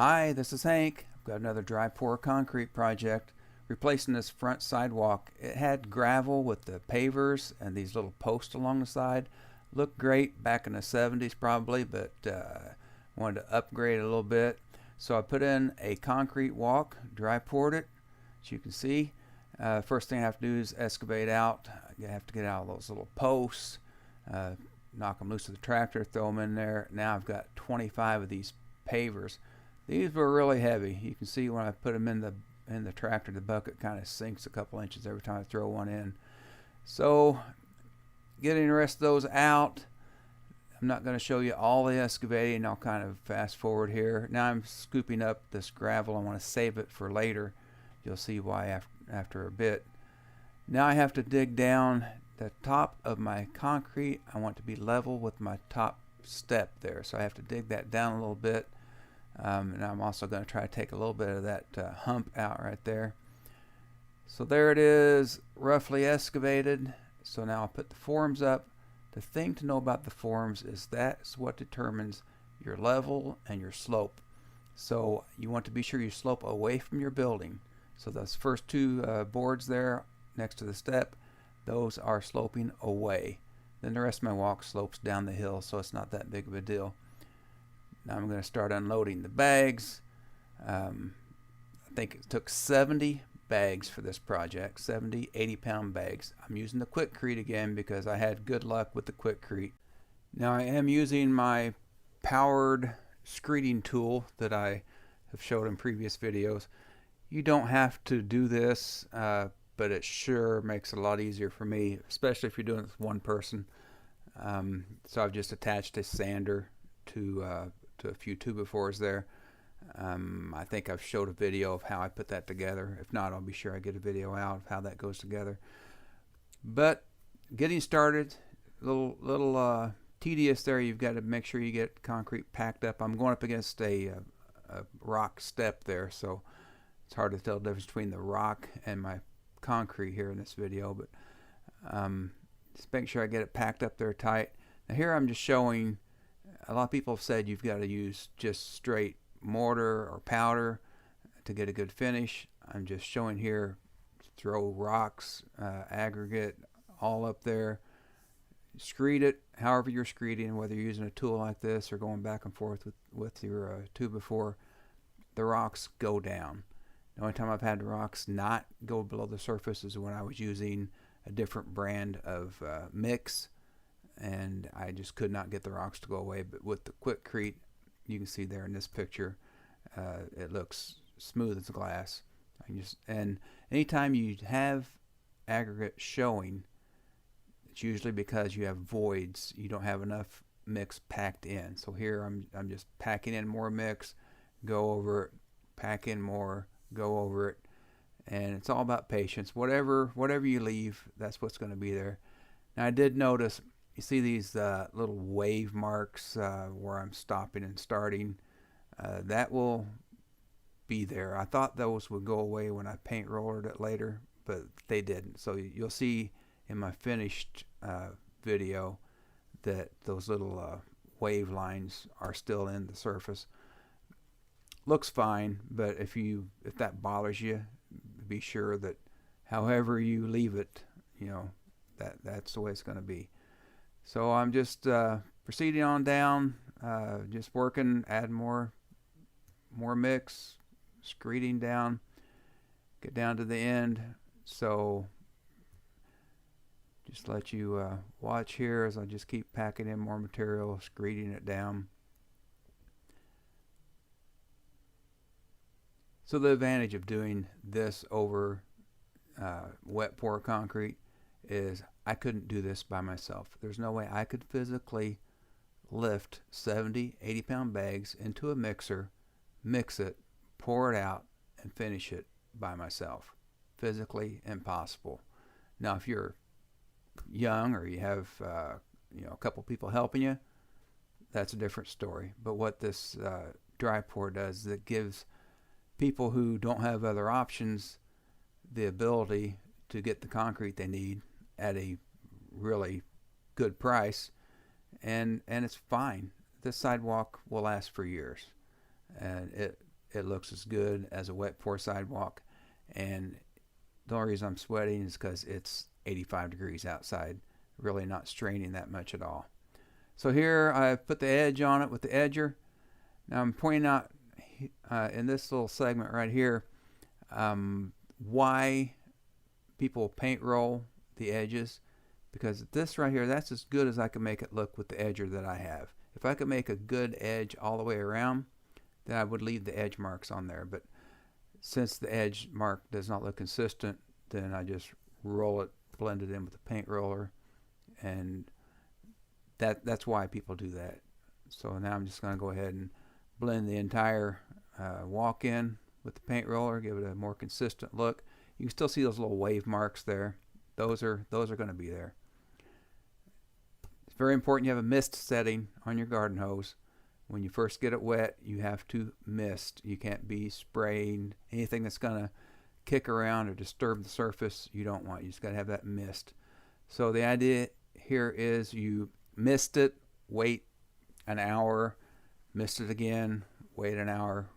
Hi, this is Hank. I've got another dry pour concrete project replacing this front sidewalk. It had gravel with the pavers and these little posts along the side. Looked great back in the 70s probably, but wanted to upgrade a little bit. So I put in a concrete walk, dry poured it, as you can see. First thing I have to do is excavate out. I have to get out those little posts, knock them loose with the tractor, throw them in there. Now I've got 25 of these pavers. These were really heavy. You can see when I put them in the tractor, the bucket kind of sinks a couple inches every time I throw one in. So getting the rest of those out, I'm not going to show you all the excavating. I'll kind of fast forward here. Now I'm scooping up this gravel. I want to save it for later. You'll see why after a bit. Now I have to dig down the top of my concrete. I want to be level with my top step there, so I have to dig that down a little bit. And I'm also going to try to take a little bit of that hump out right there. So there it is, roughly excavated. So now I'll put the forms up. The thing to know about the forms is that's what determines your level and your slope. So you want to be sure you slope away from your building. So those first two boards there next to the step, those are sloping away. Then the rest of my walk slopes down the hill, so it's not that big of a deal. Now I'm going to start unloading the bags. I think it took 70 bags for this project, 70 80-pound bags. I'm using the Quikrete again because I had good luck with the Quikrete. Now I am using my powered screeding tool that I have showed in previous videos. You don't have to do this, but it sure makes it a lot easier for me, especially if you're doing it with one person. So I've just attached a sander to a few 2x4s there. I think I've showed a video of how I put that together. If not, I'll be sure I get a video out of how that goes together. But getting started, a little tedious there. You've got to make sure you get concrete packed up. I'm going up against a rock step there, so it's hard to tell the difference between the rock and my concrete here in this video, but just make sure I get it packed up there tight. Now here I'm just showing, a lot of people have said you've got to use just straight mortar or powder to get a good finish. I'm just showing here, throw rocks, aggregate all up there, screed it however you're screeding, whether you're using a tool like this or going back and forth with your 2x4. The rocks go down. The only time I've had the rocks not go below the surface is when I was using a different brand of mix, and I just could not get the rocks to go away. But with the Quikrete, you can see there in this picture, it looks smooth as glass. And anytime you have aggregate showing, it's usually because you have voids. You don't have enough mix packed in. So here I'm just packing in more mix, go over it, pack in more, go over it, and it's all about patience. Whatever you leave, that's what's going to be there. Now I did notice, you see these little wave marks where I'm stopping and starting. That will be there. I thought those would go away when I paint rollered it later, but they didn't. So you'll see in my finished video that those little wave lines are still in the surface. Looks fine, but if that bothers you, be sure that however you leave it, that's the way it's going to be. So I'm just proceeding on down, just working, add more mix, screeding down, get down to the end. So just let you watch here as I just keep packing in more material, screeding it down. So the advantage of doing this over wet pour concrete is I couldn't do this by myself. There's no way I could physically lift 70, 80-pound bags into a mixer, mix it, pour it out, and finish it by myself. Physically impossible. Now if you're young or you have a couple people helping you, that's a different story. But what this dry pour does is it gives people who don't have other options the ability to get the concrete they need at a really good price, and it's fine. This sidewalk will last for years, and it looks as good as a wet pour sidewalk. And the only reason I'm sweating is because it's 85 degrees outside, really not straining that much at all. So here I put the edge on it with the edger. Now I'm pointing out in this little segment right here why people paint roll the edges, because this right here, that's as good as I can make it look with the edger that I have. If I could make a good edge all the way around, then I would leave the edge marks on there. But since the edge mark does not look consistent, then I just roll it, blend it in with the paint roller, and that's why people do that. So now I'm just going to go ahead and blend the entire walk in with the paint roller, give it a more consistent look. You can still see those little wave marks there. Those are going to be there. It's very important you have a mist setting on your garden hose. When you first get it wet, you have to mist. You can't be spraying anything that's going to kick around or disturb the surface. You don't want. You just got to have that mist. So the idea here is you mist it, wait an hour, mist it again, wait an hour,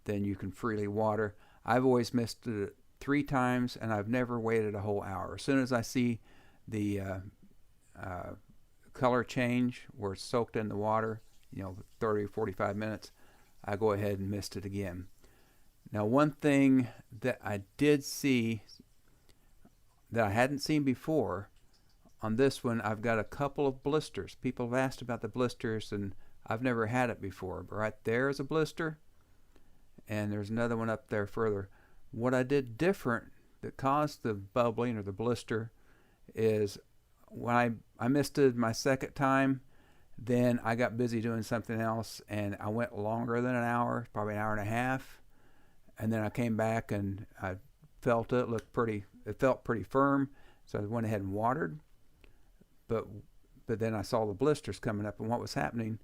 then you can freely water. I've always misted it 3 times, and I've never waited a whole hour. As soon as I see the color change where it's soaked in the water, 30 or 45 minutes, I go ahead and mist it again. Now, one thing that I did see that I hadn't seen before on this one, I've got a couple of blisters. People have asked about the blisters, and I've never had it before. But right there is a blister, and there's another one up there further. What I did different that caused the bubbling or the blister is when I misted my second time, then I got busy doing something else, and I went longer than an hour, probably an hour and a half, and then I came back and I felt it felt pretty firm, so I went ahead and watered, but then I saw the blisters coming up, and what was happening,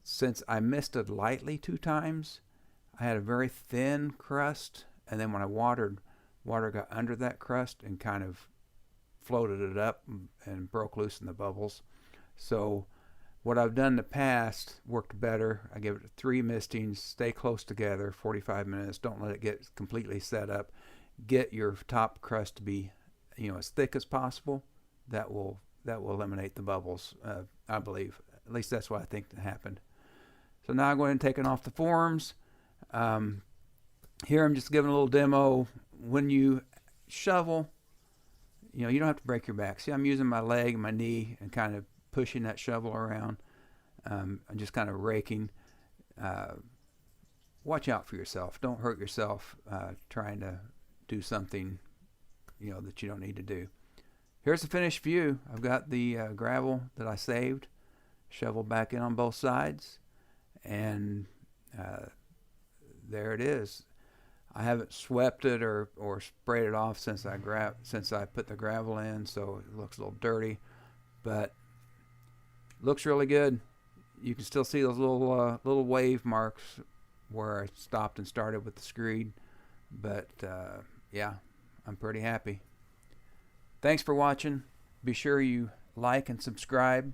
since I misted lightly 2 times, I had a very thin crust, and then when I watered, water got under that crust and kind of floated it up and broke loose in the bubbles. So what I've done in the past worked better. I give it 3 mistings, stay close together, 45 minutes. Don't let it get completely set up. Get your top crust to be, as thick as possible. That will eliminate the bubbles, I believe. At least that's what I think happened. So now I'm going to take it off the forms. Here I'm just giving a little demo. When you shovel, you don't have to break your back. See, I'm using my leg and my knee and kind of pushing that shovel around. I'm just kind of raking. Watch out for yourself. Don't hurt yourself trying to do something that you don't need to do. Here's the finished view. I've got the gravel that I saved shoveled back in on both sides, and there it is. I haven't swept it or sprayed it off since I put the gravel in, so it looks a little dirty, but looks really good. You can still see those little wave marks where I stopped and started with the screed, but yeah, I'm pretty happy. Thanks for watching. Be sure you like and subscribe.